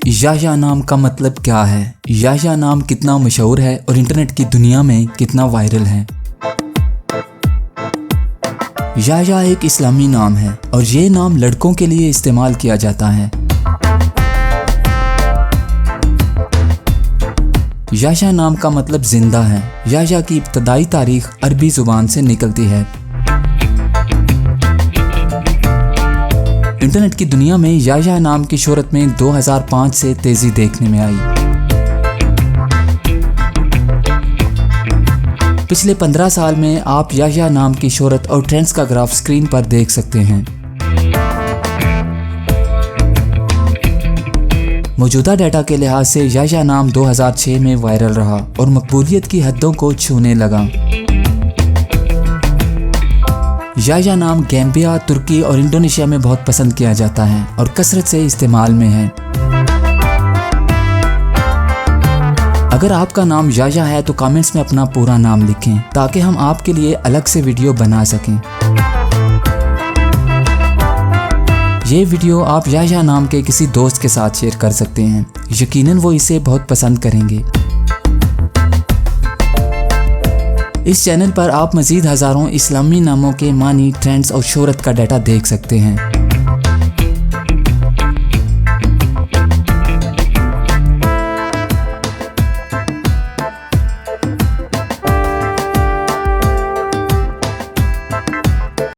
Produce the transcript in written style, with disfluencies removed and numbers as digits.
याह्या नाम का मतलब क्या है? याह्या नाम कितना मशहूर है और इंटरनेट की दुनिया में कितना वायरल है? याह्या एक इस्लामी नाम है और ये नाम लड़कों के लिए इस्तेमाल किया जाता है। याह्या नाम का मतलब जिंदा है। याह्या की इब्तदाई तारीख अरबी जुबान से निकलती है। इंटरनेट की दुनिया में याह्या नाम की शोहरत में 2005 से तेजी देखने में आई। पिछले 15 साल में आप याह्या नाम की शोहरत और ट्रेंड्स का ग्राफ स्क्रीन पर देख सकते हैं। मौजूदा डाटा के लिहाज से याह्या नाम 2006 में वायरल रहा और मकबूलियत की हदों को छूने लगा। याह्या नाम गैम्बिया, तुर्की और इंडोनेशिया में बहुत पसंद किया जाता है और कसरत से इस्तेमाल में है। अगर आपका नाम याह्या है तो कमेंट्स में अपना पूरा नाम लिखें ताकि हम आपके लिए अलग से वीडियो बना सकें। ये वीडियो आप याह्या नाम के किसी दोस्त के साथ शेयर कर सकते हैं। यकीनन वो इसे बहुत पसंद करेंगे। इस चैनल पर आप मज़ीद हज़ारों इस्लामी नामों के मानी, ट्रेंड्स और शोहरत का डाटा देख सकते हैं।